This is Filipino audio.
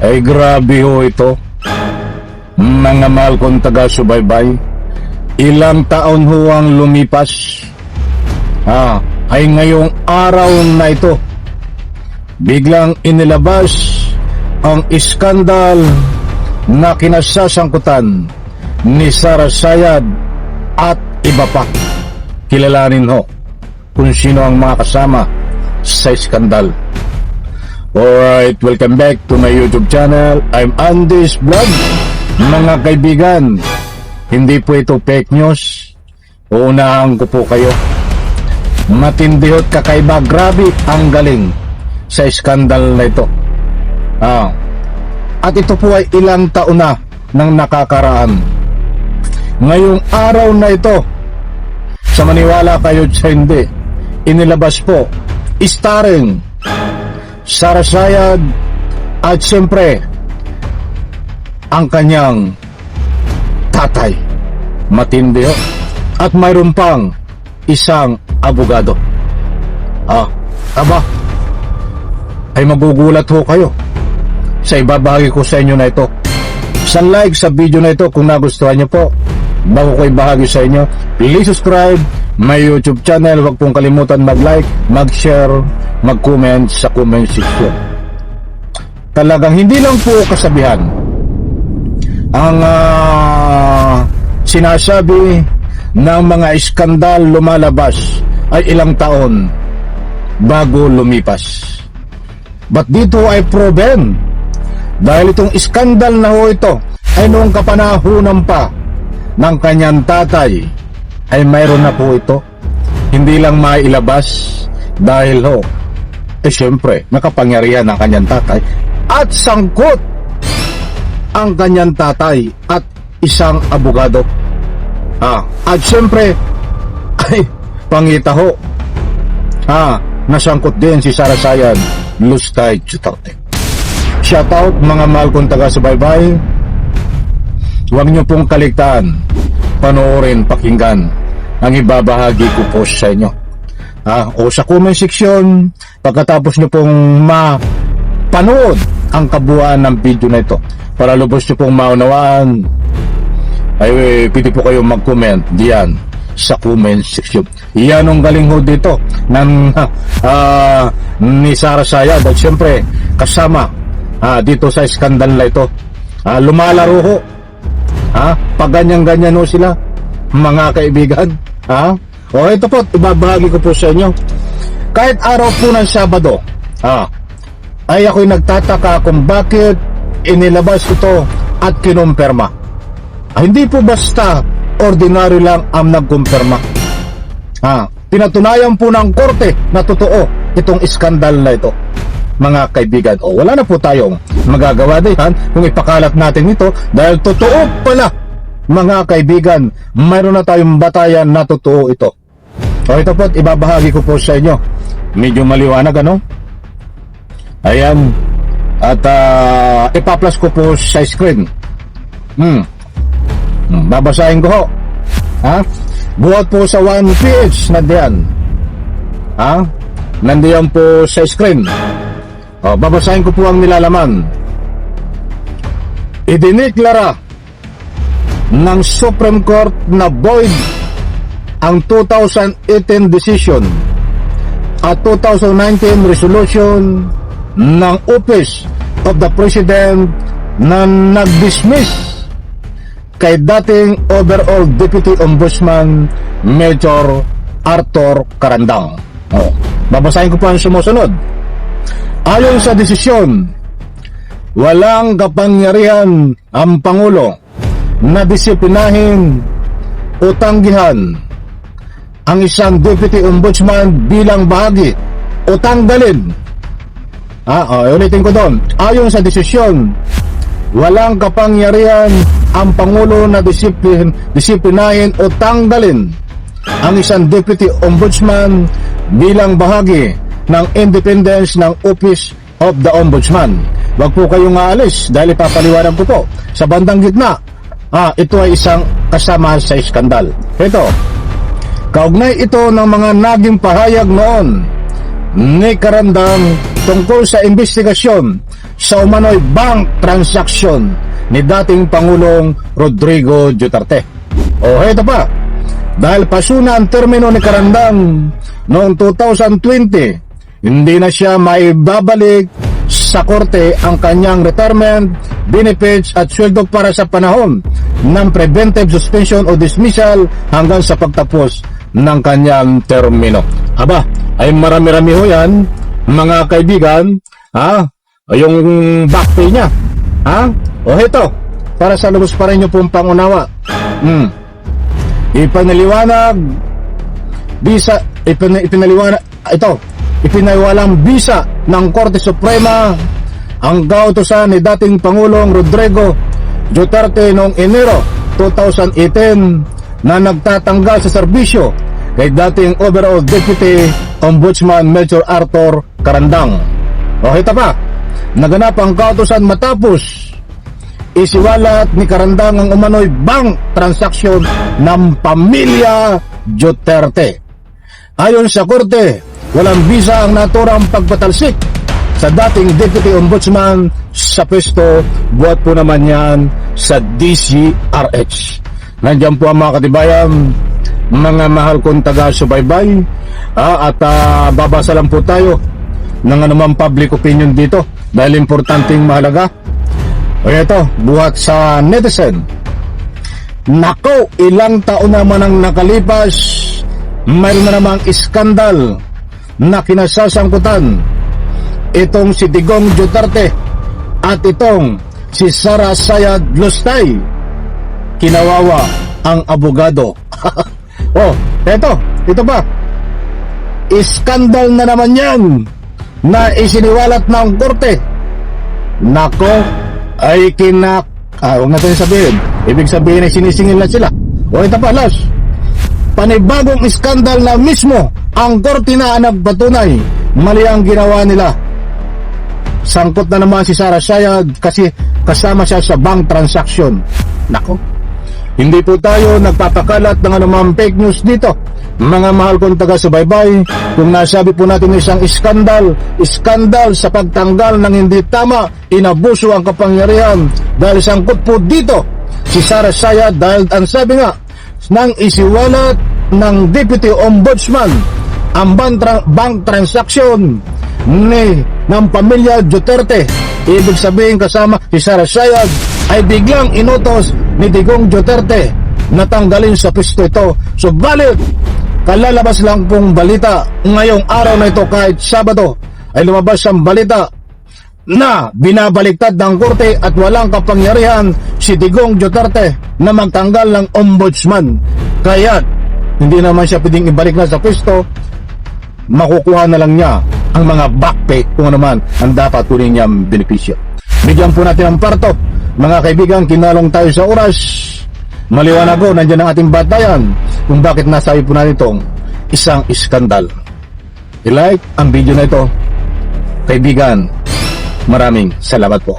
Ay grabe ho ito. Mga mahal kong taga-subaybay, ilang taon ho ang lumipas. Ay ngayong araw na ito, biglang inilabas ang iskandal na kinasasangkutan ni Sara Sayad at iba pa. Kilalanin ho kung sino ang mga kasama sa iskandal. Alright, welcome back to my YouTube channel. I'm Andy's Vlog. Mga kaibigan, hindi po ito fake news. Uunahan ko po kayo. Matindi at kakaiba, grabe ang galing sa iskandal na ito. At ito po ay ilang taon na nang nakakaraan. Ngayong araw na ito, sa maniwala kayo sa hindi, inilabas po, starring Sara Sayad at siyempre ang kanyang tatay. Matindi ho. At mayroon pang isang abogado. Ay magugulat ho kayo sa ibabahagi ko sa inyo na ito. Isang like sa video na ito kung nagustuhan nyo po. Bago ko ibahagi sa inyo, please subscribe my YouTube channel. Huwag pong kalimutan mag-like, mag-share, mag-comment sa comment section. Talagang hindi lang po kasabihan ang sinasabi ng mga iskandal lumalabas ay ilang taon bago lumipas. But dito ay proven dahil itong iskandal na ho ito ay noong kapanahunan pa ng kanyang tatay ay mayroon na po ito. Hindi lang mailabas dahil ho siyempre nakapangyarihan ng kanyang tatay at sangkot ang kanyang tatay at isang abogado. At siyempre ay pangita ho nasangkot din si Sara Sayad, Lustay Duterte. Shoutout mga mahal kong taga-subaybay. Huwag niyo pong kaligtaan panoorin, pakinggan ang ibabahagi ko po sa inyo. O sa comment section, pagkatapos niyo pong mapanood ang kabuuan ng video na ito, para lubos niyo pong maunawaan, ay pwede po kayong mag-comment diyan sa comment section. Iyan ang galing ho dito ng ni Sara Sayad at siyempre kasama dito sa iskandal na ito. Lumalaro ho. Pag ganyan-ganyan ho sila, mga kaibigan. O ito po, ibabahagi ko po sa inyo. Kahit araw po ng Sabado, ay ako'y nagtataka kung bakit inilabas ito at kinumpirma. Hindi po basta ordinary lang ang nagkumpirma. Pinatunayan po ng korte na totoo itong iskandal na ito, mga kaibigan. Wala na po tayong magagawa diyan kung ipakalat natin ito dahil totoo pala, mga kaibigan. Mayroon na tayong batayan na totoo ito. Ito po, ibabahagi ko po sa inyo. Medyo maliwanag, ano? Ayan. At ipa-plus ko po sa screen. Babasahin ko ho. Buhat po sa 1 page nandiyan. Nandiyan po sa screen. Babasahin ko po ang nilalaman. Idineklara ng Supreme Court na void ang 2018 decision at 2019 resolution ng Office of the President na nag-dismiss kay dating overall Deputy Ombudsman Major Arthur Carandang. Babasahin ko po ang sumusunod. Ayon sa desisyon, walang kapangyarihan ang Pangulo na disiplinahin o tanggihan ang isang Deputy Ombudsman bilang bahagi o tanggalin. Ulitin ko doon. Ayon sa desisyon, walang kapangyarihan ang Pangulo na disiplinahin o tanggalin ang isang Deputy Ombudsman bilang bahagi ng independence ng Office of the Ombudsman. Wag po kayong aalis dahil ipapaliwanag ko po. Sa bandang gitna, ito ay isang kasama sa iskandal. Ito, kaugnay ito ng mga naging pahayag noon ni Carandang tungkol sa investigasyon sa umano'y bank transaction ni dating Pangulong Rodrigo Duterte. O heto pa, dahil pasuna ang termino ni Carandang noong 2020, hindi na siya maibabalik sa korte ang kanyang retirement, benefits at sweldo para sa panahon ng preventive suspension o dismissal hanggang sa pagtapos ng kanyang termino. Aba, ay marami-rami ho yan, mga kaibigan, yung back pay niya. O heto, para sa lubos pa rin nyo pong pangunawa. Ipinaliwalang bisa ng Korte Suprema ang kautusan ni dating Pangulong Rodrigo Duterte noong Enero 2018 na nagtatanggal sa serbisyo kay dating Overall Deputy Ombudsman Major Arthur Carandang. O ito pa, naganap ang kautusan matapos isiwalat ni Carandang ang umano'y bank transaksyon ng pamilya Duterte. Ayon sa korte, walang bisa ang naturang pagpatalsik sa dating Deputy Ombudsman sa pwesto, buhat po naman yan sa DCRH. Nandiyan po ang mga katibayan, mga mahal kong taga-subaybay, at babasa lang po tayo ng anumang public opinion dito dahil importanteng mahalaga. O ito, buhat sa netizen. Nako, ilang taon naman ang nakalipas, mayroon na namang iskandal na kinasasangkutan itong si Digong Duterte at itong si Sara Sayad Lustay. Kinawawa ang abogado. Ito ba? Iskandal na naman yan na isiniwalat ng korte. Nako, ay huwag natin sabihin. Ibig sabihin ay sinisingil na sila. O ito pa, last. Panibagong iskandal na mismo ang korte na nagpatunay mali ang ginawa nila. Sangkot na naman si Sara Sayad kasi kasama siya sa bank transaction. Nako, hindi po tayo nagpapakalat ng anumang fake news dito. Mga mahal kong taga-subaybay, kung nasabi po natin isang iskandal sa pagtanggal ng hindi tama, inabuso ang kapangyarihan dahil sangkot po dito si Sara Sayad dahil ang sabi nga nang isiwalat ng Deputy Ombudsman ang bank transaction ng pamilya Duterte. Ibig sabihin kasama si Sara Sayad ay biglang inutos ni Digong Duterte na tanggalin sa pwesto ito. Subalit, kalalabas lang pong balita ngayong araw na ito, kahit Sabado ay lumabas ang balita na binabaliktad ng korte at walang kapangyarihan si Digong Duterte na magtanggal ng ombudsman. Kaya hindi naman siya pwedeng ibalik na sa pwesto, makukuha na lang niya ang mga back pay kung ano man ang dapat kunin niyang benepisyo. Bigyan po natin ang parto. Mga kaibigan, kinalong tayo sa oras. Maliwanag ko, nandiyan ang ating batayan kung bakit nasabi po natin itong isang iskandal. I-like ang video na ito. Kaibigan, maraming salamat po.